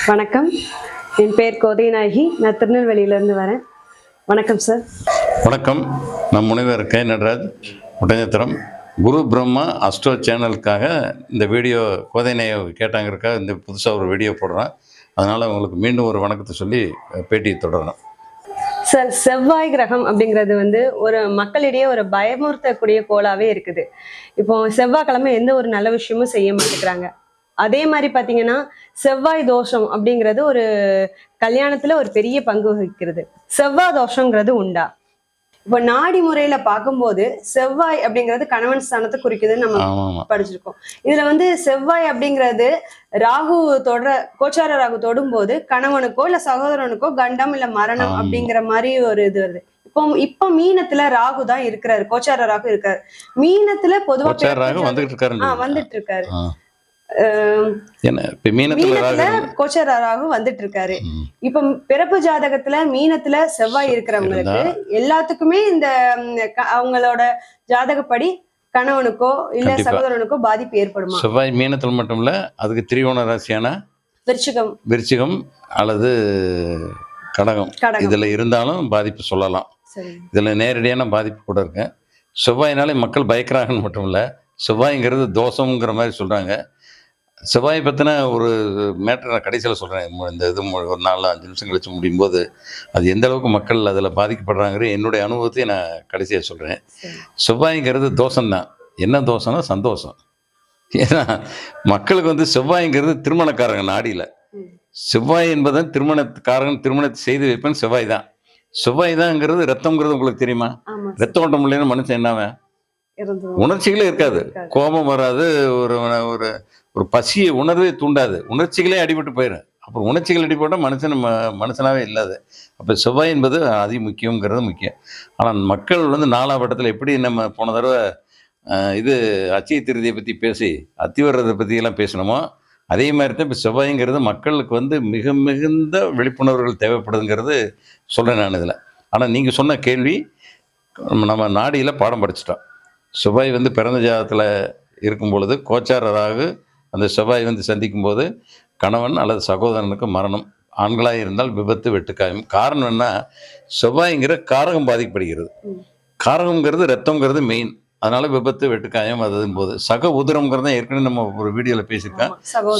வணக்கம், என் பேர் கோதைநாயகி. நான் திருநெல்வேலியிலேருந்து வரேன். வணக்கம் சார். வணக்கம். நான் முனைவர் கே நடராஜ் ஒட்டஞ்சத்திரம். குரு பிரம்மா அஸ்ட்ரோ சேனலுக்காக இந்த வீடியோ கோதைநாயகி கேட்டாங்கிறதுக்காக இந்த புதுசாக ஒரு வீடியோ போடுறேன். அதனால் உங்களுக்கு மீண்டும் ஒரு வணக்கத்தை சொல்லி பேட்டியை தொடரணும். சார், செவ்வாய் கிரகம் அப்படிங்கிறது ஒரு மக்களிடையே ஒரு பயமுறுத்தக்கூடிய கோளாவே இருக்குது. இப்போ செவ்வாய்க்கிழமை எந்த ஒரு நல்ல விஷயமும் செய்ய மாட்டேங்கிறாங்க. அதே மாதிரி பார்த்தீங்கன்னா, செவ்வாய் தோஷம் அப்படிங்கிறது ஒரு கல்யாணத்துல ஒரு பெரிய பங்கு வகிக்கிறது. செவ்வாய் தோஷங்கிறது உண்டா? இப்போ நாடி முறையில பார்க்கும்போது செவ்வாய் அப்படிங்கிறது கணவன் ஸ்தானத்தை குறிக்குதுன்னு நம்ம படிச்சிருக்கோம். இதுல செவ்வாய் அப்படிங்கிறது ராகு கோச்சார ராகு தொடும் போது கணவனுக்கோ இல்ல சகோதரனுக்கோ கண்டம் இல்ல மரணம் அப்படிங்கிற மாதிரி ஒரு இது வருது. இப்போ மீனத்துல ராகு தான் இருக்கிறாரு, கோச்சார ராகு இருக்காரு. மீனத்துல பொதுவாக வந்துட்டு இருக்காரு. கோச்சராகவும் வந்துட்டு இருக்காரு. இப்ப பிறப்பு ஜாதகத்துல மீனத்துல செவ்வாய் இருக்கிறவங்களுக்கு எல்லாத்துக்குமே இந்த அவங்களோட ஜாதகப்படி கணவனுக்கோ இல்ல சகோதரனுக்கோ பாதிப்பு ஏற்படுமா? செவ்வாய் மீனத்துல மட்டும் இல்ல, அதுக்கு திரிகோண ராசியான விருச்சிகம் அல்லது கடகம் இதுல இருந்தாலும் பாதிப்பு சொல்லலாம். இதுல நேரடியான பாதிப்பு கூட இருக்கு. செவ்வாயினாலே மக்கள் பயக்கிறாங்கன்னு மட்டும் இல்ல, செவ்வாய்ங்கிறது தோஷம்ங்கிற மாதிரி சொல்றாங்க. செவ்வாயை பற்றின ஒரு மேட்டர் நான் கடைசியில் சொல்கிறேன். இந்த இது ஒரு 4-5 நிமிஷம் கழிச்சு முடியும் போது அது எந்த அளவுக்கு மக்கள் அதில் பாதிக்கப்படுறாங்கிற என்னுடைய அனுபவத்தையும் நான் கடைசியாக சொல்கிறேன். செவ்வாய்ங்கிறது தோஷம்தான். என்ன தோஷம்னா சந்தோஷம். ஏன்னா மக்களுக்கு செவ்வாய்ங்கிறது திருமணக்காரங்க நாடியில். செவ்வாய் என்பதன் திருமணக்காரன், திருமணத்தை செய்து வைப்பேன் செவ்வாய் தான். செவ்வாய் தான்ங்கிறது ரத்தம்ங்கிறது உங்களுக்கு தெரியுமா? ரத்த ஓட்டம் இல்லைன்னா மனுஷன் என்னவன்? உணர்ச்சிகளே இருக்காது, கோபம் வராது, ஒரு ஒரு ஒரு பசியை உணர்வே தூண்டாது, உணர்ச்சிகளே அடிபட்டு போயிடும். அப்புறம் உணர்ச்சிகள் அடிபட்டால் மனுஷனாவே இல்லாது. அப்போ செவ்வாய் என்பது அதி முக்கியங்கிறது முக்கியம். ஆனால் மக்கள் 4ஆம் வட்டத்தில் எப்படி நம்ம போன தடவை இது அச்சய திருதியை பற்றி பேசி அத்திவரதை பற்றியெல்லாம் பேசணுமோ அதே மாதிரி தான் இப்போ செவ்வாய்ங்கிறது மக்களுக்கு மிக மிகுந்த விழிப்புணர்வுகள் தேவைப்படுதுங்கிறது சொல்கிறேன் நான் இதில். ஆனால் நீங்கள் சொன்ன கேள்வி நம்ம நாடியில் பாடம் படிச்சிட்டோம். செவ்வாய் பிறந்த ஜாதகத்தில் இருக்கும் பொழுது கோச்சாரராக அந்த செவ்வாய் சந்திக்கும் போது கணவன் அல்லது சகோதரனுக்கு மரணம், ஆண்களாக இருந்தால் விபத்து, வெட்டுக்காயம். காரணம் என்ன? செவ்வாய்ங்கிற காரகம் பாதிக்கப்படுகிறது. காரகம்ங்கிறது ரத்தம்ங்கிறது மெயின். அதனால விபத்து, வெட்டுக்காயம் அதுவும் போது சக உதரம்ங்கிறது தான் ஏற்கனவே நம்ம ஒரு வீடியோவில் பேசியிருக்கேன்.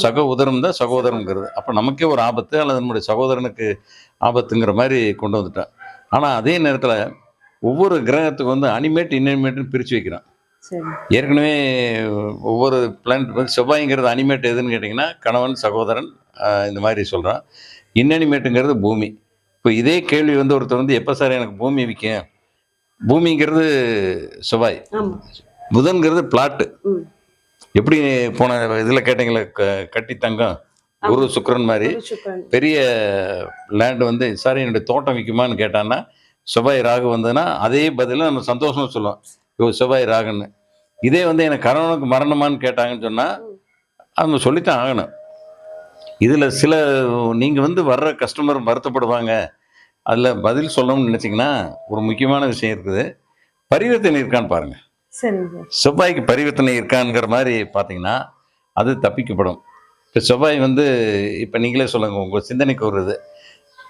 சக உதரம் தான் சகோதரம்ங்கிறது. அப்போ நமக்கே ஒரு ஆபத்து அல்லது நம்முடைய சகோதரனுக்கு ஆபத்துங்கிற மாதிரி கொண்டு வந்துட்டேன். ஆனால் அதே நேரத்தில் ஒவ்வொரு கிரகத்துக்கு அனிமேட் இன்அனிமேட்னு பிரித்து வைக்கிறான். ஏற்கனவே ஒவ்வொரு பிளானட் செவ்வாய்ங்கிறது அனிமேட் எதுன்னு கேட்டிங்கன்னா கணவன், சகோதரன், இந்த மாதிரி சொல்கிறான். இன்அனிமேட்டுங்கிறது பூமி. இப்போ இதே கேள்வி ஒருத்தர் எப்போ சார் எனக்கு பூமி விற்கும்? பூமிங்கிறது செவ்வாய், புதன்கிறது பிளாட்டு. எப்படி போன இதில் கேட்டீங்களே கட்டி தங்கம், குரு சுக்கிரன் மாதிரி பெரிய லேண்டு சார் என்னுடைய தோட்டம் விற்குமான்னு கேட்டான்னா செவ்வாய் ராகு வந்ததுன்னா அதே பதில நம்ம சந்தோஷமா சொல்லுவோம், இவ செவ்வாய் ராகுன்னு. இதே எனக்கு கணவனுக்கு மரணமான்னு கேட்டாங்கன்னு சொன்னால் அவங்க சொல்லித்தான் ஆகணும். இதில் சில நீங்கள் வர்ற கஸ்டமர் வருத்தப்படுவாங்க. அதில் பதில் சொல்லணும்னு நினச்சிங்கன்னா ஒரு முக்கியமான விஷயம் இருக்குது. பரிவர்த்தனை இருக்கான்னு பாருங்கள். செவ்வாய்க்கு பரிவர்த்தனை இருக்கான்ங்கிற மாதிரி பார்த்தீங்கன்னா அது தப்பிக்கப்படும். இப்போ செவ்வாய் இப்போ நீங்களே சொல்லுங்கள், உங்கள் சிந்தனைக்கு வருது.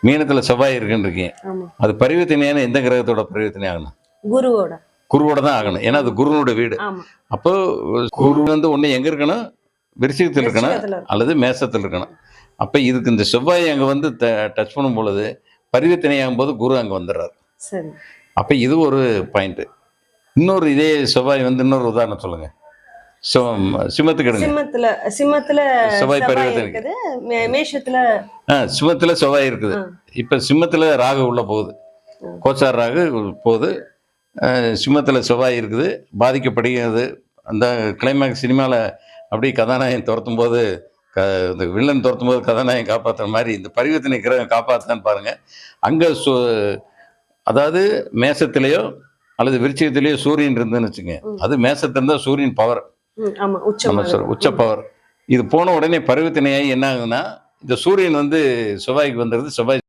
மீனத்தில் செவ்வாய் இருக்குன்னு இருக்கீங்க, அது பரிவர்த்தனையான எந்த கிரகத்தோட பரிவர்த்தனை ஆகணும்? குருவோட தான் ஆகணும். ஏன்னா அது குருவோட வீடு. அப்போ குரு ஒன்று எங்கே இருக்கணும்? விருச்சிகத்தில் இருக்கணும் அல்லது மேசத்தில் இருக்கணும். அப்போ இதுக்கு இந்த செவ்வாய் அங்கே டச் பண்ணும் பொழுது பரிவர்த்தனை ஆகும்போது குரு அங்கே வந்துடுறாரு. அப்போ இது ஒரு பாயிண்ட். இன்னொரு இதே செவ்வாய் வந்து இன்னொரு உதாரணம் சொல்லுங்க. சிம்மத்துக்கு எடுங்க. சிம்மத்துல செவ்வாய் செவ்வாய் பரிவர்த்தனை இருக்குது, மேஷத்துல சிம்மத்துல செவ்வாய் இருக்குது. இப்ப சிம்மத்துல ராகு உள்ள போகுது, கோச்சார் ராகு போகுது. சிம்மத்துல செவ்வாய் இருக்குது, பாதிக்கப்படுகிறது. அந்த கிளைமேக்ஸ் சினிமாவில் அப்படி கதாநாயகன் துரத்தும் போது இந்த வில்லன் துரத்தும் போது கதாநாயகன் காப்பாற்றுற மாதிரி இந்த பரிவர்த்தனை கிரகம் காப்பாற்றுதான்னு பாருங்க. அங்கே அதாவது மேசத்திலேயோ அல்லது விருச்சிகத்திலேயோ சூரியன் இருந்துன்னு வச்சுங்க, அது மேசத்துல இருந்தால் சூரியன் பவர், உச்ச பவர். இது போன உடனே பரிவர்த்தனையாகி என்ன ஆகுதுன்னா, இந்த சூரியன் வந்து செவ்வாய்க்கு வந்துடுது, செவ்வாய்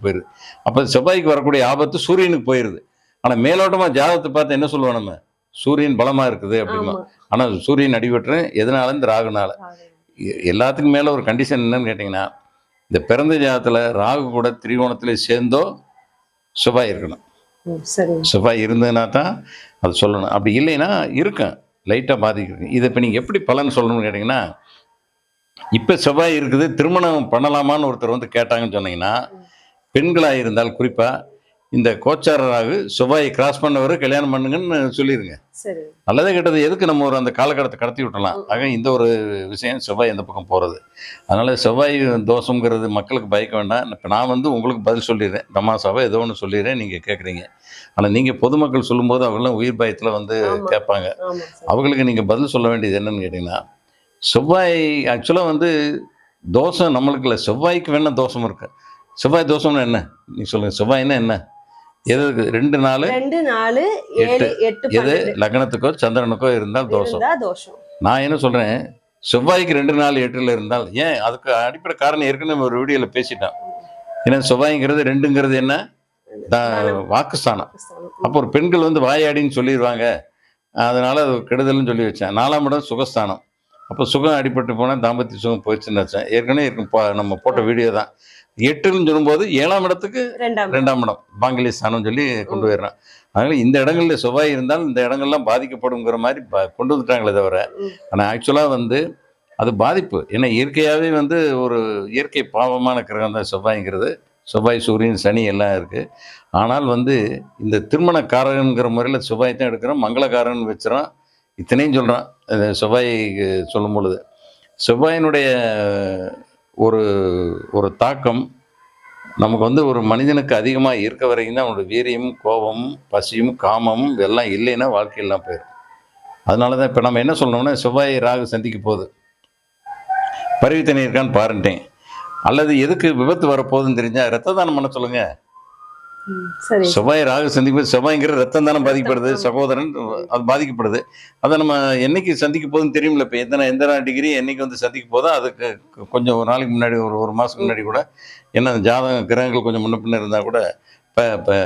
போயிடுது. அப்போ செவ்வாய்க்கு வரக்கூடிய ஆபத்து சூரியனுக்கு போயிடுது. ஆனால் மேலோட்டமாக ஜாதகத்தை பார்த்து என்ன சொல்லுவோம், நம்ம சூரியன் பலமாக இருக்குது அப்படிமா. ஆனால் சூரியன் அடிபட்டுரு எதனால? இந்த ராகுனால. எல்லாத்துக்கும் மேலே ஒரு கண்டிஷன் என்னன்னு கேட்டிங்கன்னா, இந்த பிறந்த ஜாதகத்தில் ராகு கூட திரிகோணத்தில் சேர்ந்தோ செவ்வாய் இருக்கணும். செவ்வாய் இருந்ததுன்னா தான் அது சொல்லணும். அப்படி இல்லைன்னா இருக்கும், லைட்டாக பாதிக்கு. இதை இப்போ நீங்கள் எப்படி பலன் சொல்லணும்னு கேட்டிங்கன்னா, இப்போ செவ்வாய் இருக்குது, திருமணம் பண்ணலாமான்னு ஒருத்தர் வந்து கேட்டாங்கன்னு சொன்னீங்கன்னா, பெண்களாக இருந்தால் குறிப்பாக இந்த கோச்சாரராக செவ்வாயை கிராஸ் பண்ணவர் கல்யாணம் பண்ணுங்கன்னு சொல்லிடுங்க. நல்லதே கெட்டது எதுக்கு நம்ம ஒரு அந்த காலகட்டத்தை கடத்தி விட்டலாம். ஆக இந்த ஒரு விஷயம் செவ்வாய் எந்த பக்கம் போகிறது. அதனால் செவ்வாய் தோஷங்கிறது மக்களுக்கு பயக்க வேண்டாம். இப்போ நான் வந்து உங்களுக்கு பதில் சொல்லிடுறேன், தமாசாவை ஏதோ ஒன்று சொல்லிடுறேன், நீங்கள் கேட்குறீங்க. ஆனால் நீங்கள் பொதுமக்கள் சொல்லும்போது அவங்களாம் உயிர் பயத்தில் வந்து கேட்பாங்க. அவங்களுக்கு நீங்கள் பதில் சொல்ல வேண்டியது என்னன்னு கேட்டிங்கன்னா, செவ்வாய் ஆக்சுவலாக வந்து தோஷம் நம்மளுக்கு இல்லை, செவ்வாய்க்கு வேணால் தோஷம் இருக்கு. செவ்வாய் தோஷம்னு என்ன நீ சொல்லுங்கள், செவ்வாய்னா என்ன? எது 2 4 8 எது லக்னத்துக்கோ சந்திரனுக்கோ இருந்தால் தோஷம். நான் என்ன சொல்கிறேன், செவ்வாய்க்கு 2 4 8 இருந்தால் ஏன், அதுக்கு அடிப்படை காரணம் ஏற்கனவே ஒரு வீடியோவில் பேசிட்டான். ஏன்னா செவ்வாய்ங்கிறது 2ங்கிறது என்ன, வாக்குஸ்தானம். அப்போ ஒரு பெண்கள் வந்து வாயாடின்னு சொல்லிடுவாங்க, அதனால் அது கெடுதல்னு சொல்லி வச்சேன். 4ஆம் இடம் சுகஸ்தானம். அப்போ சுகம் அடிபட்டு போனால் தாம்பத்திய சுகம் போயிடுச்சுன்னு வச்சேன். ஏற்கனவே நம்ம போட்ட வீடியோ தான். 8ன்னு சொல்லும்போது 7ஆம் இடத்துக்கு 2ஆம் இடம் பாங்கிலி ஸ்தானம் சொல்லி கொண்டு போயிடுறான். அதனால் இந்த இடங்களில் செவ்வாய் இருந்தால் இந்த இடங்கள்லாம் பாதிக்கப்படுங்கிற மாதிரி கொண்டு வந்துட்டாங்களே தவிர, ஆனால் ஆக்சுவலாக வந்து அது பாதிப்பு. ஏன்னா இயற்கையாகவே வந்து ஒரு இயற்கை பாவமான கிரகம் தான் செவ்வாய்ங்கிறது. செவ்வாய் சூரியன் சனி எல்லாம் இருக்குது. ஆனால் வந்து இந்த திருமணக்காரங்கிற முறையில் செவ்வாய் தான் எடுக்கிறோம், மங்களக்காரன் வச்சுறோம், இத்தனையும் சொல்கிறான். செவ்வாய் சொல்லும் பொழுது செவ்வாயினுடைய ஒரு ஒரு தாக்கம் நமக்கு வந்து ஒரு மனிதனுக்கு அதிகமாக இருக்க வரைக்கும் தான் அவனோட வீரியமும் கோபமும் பசியும் காமமும் எல்லாம் இல்லைன்னா வாழ்க்கையெல்லாம் போயிடும். அதனால தான் இப்போ நம்ம என்ன சொல்லணும்னா, செவ்வாய் ராகு சந்திக்க போகுது, பரிவர்த்தனை இருக்கான்னு பாருட்டேன். அல்லது எதுக்கு விபத்து வரப்போகுதுன்னு தெரிஞ்சால் ரத்த தானம் பண்ண சொல்லுங்க. செவ்வாய் ராகு சந்திக்கும், செவ்வாய்ங்கிற ரத்தம் தானே பாதிக்கப்படுது, சகோதரன் அது பாதிக்கப்படுது. அதை நம்ம என்னைக்கு சந்திக்க போகுதுன்னு தெரியுமில்ல. இப்போ எந்த டிகிரி என்னைக்கு வந்து சந்திக்க போதோ அதுக்கு கொஞ்சம் ஒரு நாளைக்கு முன்னாடி, ஒரு மாதத்துக்கு முன்னாடி கூட என்ன ஜாதகம் கிரகங்கள் கொஞ்சம் முன்ன பின்ன இருந்தால் கூட இப்போ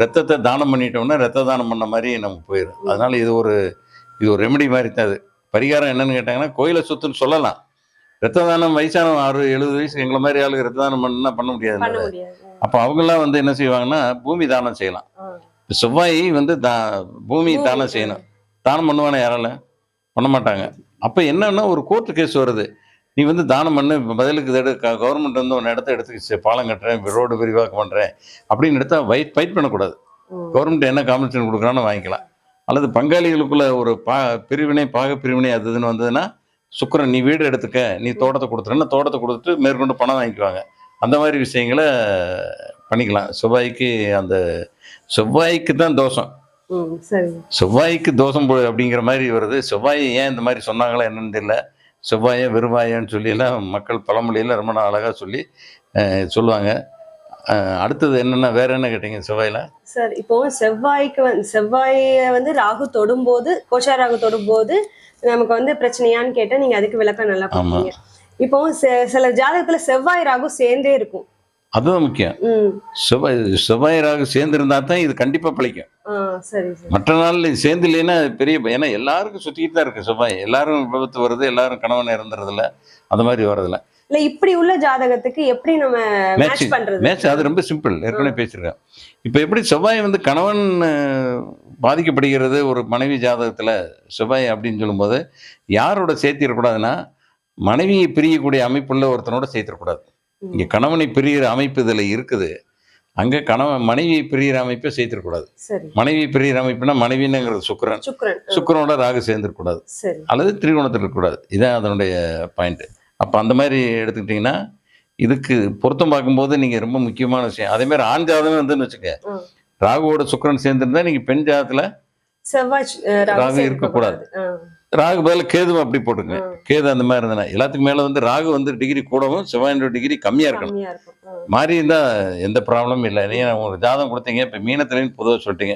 ரத்தத்தை தானம் பண்ணிட்டோம்னா ரத்த தானம் பண்ண மாதிரி நம்ம போயிடும். அதனால் இது ஒரு ரெமெடி மாதிரி தான். அது பரிகாரம் என்னன்னு கேட்டாங்கன்னா, கோயிலை சுற்றுன்னு சொல்லலாம். ரத்த தானம் வயசான 60 70 வயசு எங்களை மாதிரி ஆளுக்கு ரத்த தானம் பண்ண முடியாது. அப்போ அவங்கெல்லாம் வந்து என்ன செய்வாங்கன்னா, பூமி தானம் செய்யலாம். செவ்வாய் வந்து பூமி தானம் செய்யணும். தானம் பண்ணுவானே, யாரால பண்ண மாட்டாங்க. அப்போ என்னன்னா, ஒரு கோர்ட்டு கேஸ் வருது, நீ வந்து தானம் பண்ணு, பதிலுக்கு கவர்மெண்ட் வந்து ஒரு இடத்த எடுத்து பாலம் கட்டுறேன், ரோடு விரிவாக்கம் பண்ணுறேன் அப்படின்னு எடுத்தா ஃபைட் பண்ணக்கூடாது. கவர்மெண்ட் என்ன காம்பன்சேஷன் கொடுக்குறான்னு வாங்கிக்கலாம். அல்லது பங்காளிகளுக்குள்ள ஒரு பாக பிரிவினை அதுன்னு வந்ததுன்னா, சுக்கிரன் நீ வீடு எடுத்துக்க, நீ தோட்டத்தை கொடுத்துறேன்னா தோட்டத்தை கொடுத்துட்டு மேற்கொண்டு பணம் வாங்கிக்குவாங்க. அந்த மாதிரி விஷயங்களை பண்ணிக்கலாம். செவ்வாய்க்கு தான் தோஷம். செவ்வாய்க்கு தோஷம் அப்படிங்கிற மாதிரி வருது. செவ்வாய் ஏன் இந்த மாதிரி சொன்னாங்களா என்னன்னு தெரியல. செவ்வாயை வெறுவாயான்னு சொல்லி எல்லாம் மக்கள் பழமொழியில் ரொம்ப அழகாக சொல்லி சொல்லுவாங்க. அடுத்தது என்னன்னா, வேற என்ன கேட்டீங்க செவ்வாயில? சார் இப்போ செவ்வாயை வந்து ராகு தொடும்போது, கோச்சார ராகு தொடும்போது நமக்கு வந்து பிரச்சனையான்னு கேட்டா நீங்க அதுக்கு விளக்கம் நல்லா கொடுத்தீங்க. இப்போ சில ஜாதகத்துல செவ்வாய் ராகு சேர்ந்தே இருக்கும், அதுதான் முக்கியம். செவ்வாய் ராகு சேர்ந்து இருந்தா தான் இது கண்டிப்பா பிழைக்கும். மற்ற நாள்ல சேர்ந்து இல்லைன்னா பெரிய, ஏன்னா எல்லாருக்கும் சுத்திக்கிட்டு தான் இருக்கு செவ்வாய். எல்லாரும் விபத்து வருது, எல்லாரும் கணவன் இறந்துறது இல்லை, அந்த மாதிரி வர்றதில்ல. இல்ல இப்படி உள்ள ஜாதகத்துக்கு எப்படி நம்ம மேட்ச் பண்றது? மேட்ச் அது ரொம்ப சிம்பிள், ஏற்கனவே பேசியிருக்கேன். இப்போ எப்படி செவ்வாய் வந்து கணவன் பாதிக்கப்படுகிறது ஒரு மனைவி ஜாதகத்துல செவ்வாய் அப்படின்னு சொல்லும்போது, யாரோட சேர்த்திடக்கூடாதுன்னா, மனைவியை பிரியக்கூடிய அமைப்புள்ள ஒருத்தனோட சேர்த்திடக்கூடாது. இங்க கணவனை பிரிகிற அமைப்பு இதுல இருக்குது. அங்கே மனைவி பிரியிற அமைப்பை சேர்த்துடக்கூடாது. மனைவி பிரியிற அமைப்புனா மனைவினுங்கிறது சுக்கிரன், சுக்கிரனோட ராகு சேர்ந்துருக்கூடாது, அல்லது திரிகோணத்தில் இருக்கக்கூடாது. இதான் அதனுடைய பாயிண்ட்டு. அப்போ அந்த மாதிரி எடுத்துக்கிட்டிங்கன்னா இதுக்கு பொருத்தம் பார்க்கும்போது நீங்கள் ரொம்ப முக்கியமான விஷயம். அதேமாதிரி ஆண் ஜாதகமே வந்துன்னு வச்சுக்க, ராகுவோட சுக்கிரன் சேர்ந்துருந்தா நீங்கள் பெண் ஜாதகத்தில் ராகு இருக்கக்கூடாது. ராகு பதில கேதுவும் அப்படி போட்டுங்க. கேது அந்த மாதிரி இருந்தனா எல்லாத்துக்கும் மேலே வந்து ராகு வந்து டிகிரி கூடவும் செவ்வாயோட டிகிரி கம்மியாக இருக்கணும். மாறி இருந்தால் எந்த ப்ராப்ளமும் இல்லை. நீங்கள் ஒரு ஜாதகம் கொடுத்தீங்க, இப்போ மீனத்துலேன்னு பொதுவாக சொல்லிட்டீங்க.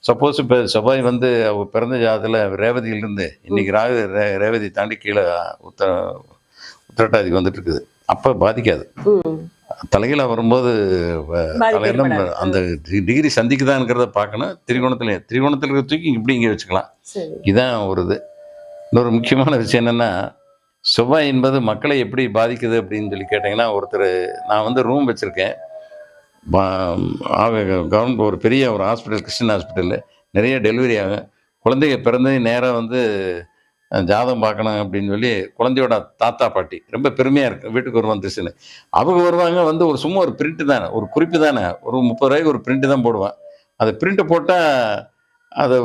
சப்போஸ் இப்போ செவ்வாய் வந்து அவங்க பிறந்த ஜாதகத்தில் ரேவதியிலிருந்து இன்னைக்கு ராகு ரேவதி தாண்டி கீழே உத்திரட்டாதிக்கு வந்துட்டு இருக்குது. அப்போ பாதிக்காது. தலைகீழ வரும்போது தலையில அந்த டிகிரி சந்திக்குதான்ங்கிறத பார்க்கணும். திரிகோணத்தில் இருக்க தூக்கி இப்படி இங்கே வச்சுக்கலாம். இதுதான் ஒரு இது. இன்னொரு முக்கியமான விஷயம் என்னென்னா, செவ்வாய் என்பது மக்களை எப்படி பாதிக்குது அப்படின்னு சொல்லி கேட்டிங்கன்னா, ஒருத்தர் நான் வந்து ரூம் வச்சுருக்கேன். கவர்மெண்ட் ஒரு பெரிய ஒரு ஹாஸ்பிட்டல், கிறிஸ்டின் ஹாஸ்பிட்டலில் நிறைய டெலிவரி ஆகும். குழந்தைங்க பிறந்து நேராக வந்து ஜாதகம் பார்க்கணும் அப்படின்னு சொல்லி குழந்தையோட தாத்தா பாட்டி ரொம்ப பெருமையாக இருக்குது, வீட்டுக்கு வருவான் திசுன்னு. அவங்க வருவாங்க வந்து ஒரு சும்மா ஒரு பிரிண்ட்டு தானே, ஒரு குறிப்பு தானே, ஒரு 30 ரூபாய்க்கு ஒரு பிரிண்ட்டு தான் போடுவான். அதை பிரிண்ட்டு போட்டால் அதை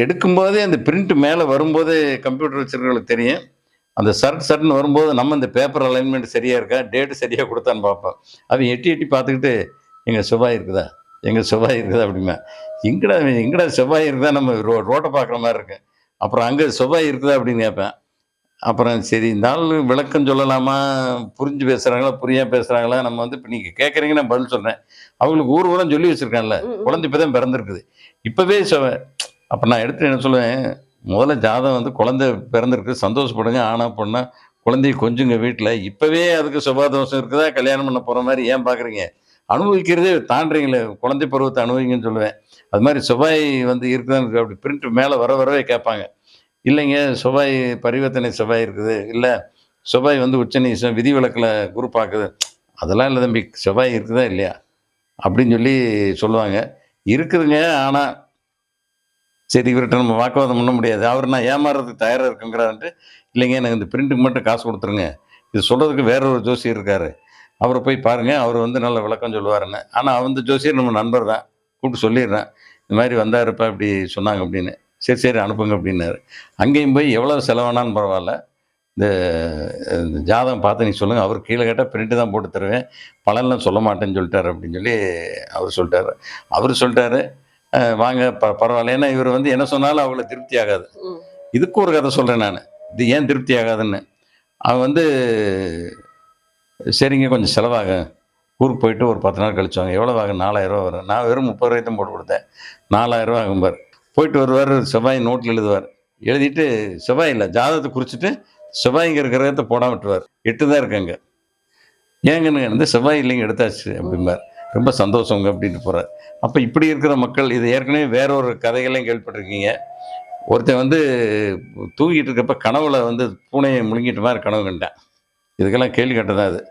எடுக்கும்போதே அந்த பிரிண்ட் மேலே வரும்போதே கம்ப்யூட்டர் வச்சுருக்கிறவங்களுக்கு தெரியும். அந்த சர்ட்னு வரும்போது நம்ம இந்த பேப்பர் அலைன்மெண்ட் சரியாக இருக்கா, டேட்டு சரியாக கொடுத்தான்னு பார்ப்போம். அவன் எட்டி பார்த்துக்கிட்டு எங்கள் செவ்வாய் இருக்குதா அப்படிமா. எங்கடா செவ்வாய் இருக்குதா, நம்ம ரோட்டை பார்க்குற மாதிரி இருக்கு. அப்புறம் அங்கே செவ்வாய் இருக்குதா அப்படின்னு கேட்பேன். அப்புறம் சரி இந்த ஆள் விளக்கம் சொல்லலாமா, புரிஞ்சு பேசுகிறாங்களா புரியா பேசுகிறாங்களா, நம்ம வந்து இப்போ நீங்கள் கேட்குறீங்க நான் பதில் சொல்கிறேன். அவங்களுக்கு ஊர்வலம் சொல்லி வச்சுருக்கான்ல, குழந்தை இப்போ தான் பிறந்திருக்குது, இப்போவே செவ்வாய். அப்போ நான் எடுத்து என்ன சொல்லுவேன், முதல்ல ஜாதகம் வந்து குழந்தை பிறந்திருக்கு, சந்தோஷப்படுங்க, ஆனா பொண்ணா குழந்தைய கொஞ்சங்க வீட்டில். இப்போவே அதுக்கு செவ்வாய் தோஷம் இருக்குதா, கல்யாணம் பண்ண போகிற மாதிரி ஏன் பார்க்குறீங்க, அனுபவிக்கிறதே தாண்டுறீங்களே, குழந்தை பருவத்தை அனுபவிங்கன்னு சொல்லுவேன். அது மாதிரி செவ்வாய் வந்து இருக்குதான்னு அப்படி பிரிண்ட் மேலே வரவே கேட்பாங்க. இல்லைங்க செவ்வாய் பரிவர்த்தனை செவ்வாய் இருக்குது, இல்லை செவ்வாய் வந்து உச்சநீசம் விதிவிலக்கில் குரு பார்க்குது, அதெல்லாம் இல்லை தம்பி, செவ்வாய் இருக்குதா இல்லையா அப்படின்னு சொல்லி சொல்லுவாங்க. இருக்குதுங்க, ஆனால் சரி இவர்கிட்ட நம்ம வாக்குவாதம் பண்ண முடியாது, அவர் நான் ஏமாறுறதுக்கு தயாராக இருக்குங்கிறான்ட்டு, இல்லைங்க எனக்கு இந்த பிரிண்ட்டுக்கு மட்டும் காசு கொடுத்துருங்க, இது சொல்கிறதுக்கு வேற ஒரு ஜோசியர் இருக்கார், அவரை போய் பாருங்கள், அவர் வந்து நல்ல விளக்கம் சொல்லுவாருன்னு. ஆனால் அந்த ஜோசியர் நம்ம நண்பர் தான், கூப்பிட்டு சொல்லிடுறேன், இந்த மாதிரி வந்தாருப்பா இப்படி சொன்னாங்க அப்படின்னு. சரி அனுப்புங்க அப்படின்னாரு. அங்கேயும் போய் எவ்வளோ செலவானாலும் பரவாயில்ல, இந்த ஜாதகம் பார்த்து நீ சொல்லுங்கள், அவர் கீழே கேட்டால் பிரிண்ட்டு தான் போட்டு தருவேன், பலன்லாம் சொல்ல மாட்டேன்னு சொல்லிட்டாரு அப்படின்னு சொல்லி அவர் சொல்லிட்டாரு. வாங்க பரவாயில்ல, ஏன்னா இவர் வந்து என்ன சொன்னாலும் அவங்கள திருப்தி ஆகாது. இதுக்கு ஒரு கதை சொல்கிறேன் நான், இது ஏன் திருப்தி ஆகாதுன்னு. அவன் வந்து சரிங்க கொஞ்சம் செலவாகும், ஊருக்கு போயிட்டு ஒரு 10 நாள் கழிச்சுவாங்க, எவ்வளோ ஆகும், 4000 ரூபா வரும். நான் வெறும் 30 ரூபாய் தான் போட்டு கொடுத்தேன், 4000 ரூபா ஆகும்பார். போயிட்டு வருவார், செவ்வாய் நோட்டில் எழுதுவார், எழுதிட்டு செவ்வாய் இல்லை ஜாதகத்தை குறிச்சிட்டு செவ்வாய்ங்கிற கிரகத்தை போடாம விட்டுருவார், 8 தான் இருக்காங்க. ஏங்கன்னு வந்து செவ்வாய் இல்லைங்க எடுத்தாச்சு அப்படிம்பார், ரொம்ப சந்தோஷங்க அப்படின்ட்டு போகிறார். அப்போ இப்படி இருக்கிற மக்கள், இது ஏற்கனவே வேற ஒரு கதைகளையும் கேள்விப்பட்டிருக்கீங்க. ஒருத்தன் வந்து தூங்கிட்டு இருக்கப்ப கனவுல வந்து பூனையை முழுங்கிட்டு மாதிரி கனவு கண்டான். இதுக்கெல்லாம் கேள்வி கட்டதான் அது.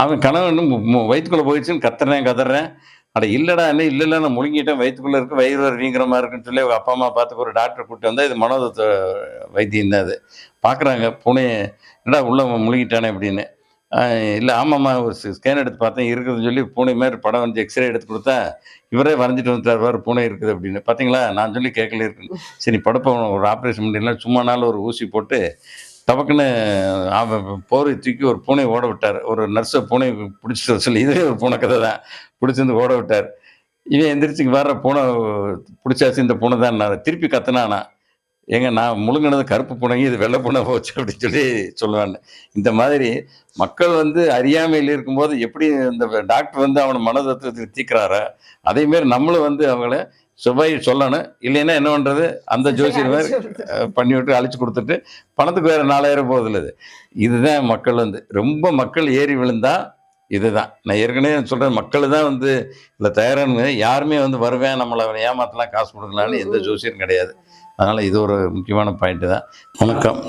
அவன் கனவு இன்னும் வயிற்றுக்குள்ளே போயிடுச்சுன்னு கத்துறேன். அட இல்லைடா, என்ன இல்லை நான் முழுங்கிட்டேன், வயிற்றுக்குள்ளே இருக்குது, வயிறு வீங்கிற மாதிரி இருக்குன்னு சொல்லி அவங்க அப்பா அம்மா பார்த்துக்கு ஒரு டாக்டரை கூப்பிட்டு வந்தால் இது மனோதத்துவ வைத்தியம் தான். அது பார்க்குறாங்க பூனையை, என்னடா உள்ள முழுங்கிட்டானே அப்படின்னு. இல்லை ஆமாம்மா, ஒரு ஸ்கேன் எடுத்து பார்த்தேன் இருக்குதுன்னு சொல்லி பூனை மாதிரி படம் வந்து எக்ஸ்ரே எடுத்து கொடுத்தா இவரே வரைஞ்சிட்டு வந்துட்டார், வேறு பூனை இருக்குது அப்படின்னு. பார்த்தீங்களா நான் சொல்லி கேட்கல இருக்குன்னு. சரி படுப்ப ஒரு ஆப்ரேஷன் பண்ணிடல, சும்மானாலும் ஒரு ஊசி போட்டு டபக்குன்னு போரை தூக்கி ஒரு பூனை ஓட விட்டார். ஒரு நர்ஸை பூனை பிடிச்சிட்டு சொல்லி, இதே ஒரு பூனை கதை தான், பிடிச்சிருந்து ஓட விட்டார். இவன் எந்திரிச்சுக்கு வர்ற பூனை பிடிச்சாச்சு, இந்த பூனை தான் திருப்பி கத்துனானா, ஏங்க நான் முழுங்கினது கருப்பு பூனைங்க, இது வெள்ளை பூனை போச்சு அப்படின்னு சொல்லி சொல்லுவான்னு. இந்த மாதிரி மக்கள் வந்து அறியாமையில் இருக்கும்போது எப்படி இந்த டாக்டர் வந்து அவனை மனதத்துவத்துக்கு தீர்க்கிறாரோ, அதேமாரி நம்மளும் வந்து அவங்கள செவ்வாய் சொல்லணும். இல்லைன்னா என்ன பண்ணுறது, அந்த ஜோசியர் மாதிரி பண்ணி விட்டு அழிச்சு கொடுத்துட்டு பணத்துக்கு வேறு 4000 போகுதுல்ல. இதுதான் மக்கள் வந்து ரொம்ப மக்கள் ஏறி விழுந்தா இதுதான் நான் ஏற்கனவே சொல்கிறேன். மக்கள் தான் வந்து இல்லை தயாரானு, யாருமே வந்து வருவேன் நம்மளை ஏமாத்தலாம் காசு கொடுக்கலான்னு எந்த ஜோசியரும் கிடையாது. அதனால் இது ஒரு முக்கியமான பாயிண்ட்டு தான். வணக்கம்.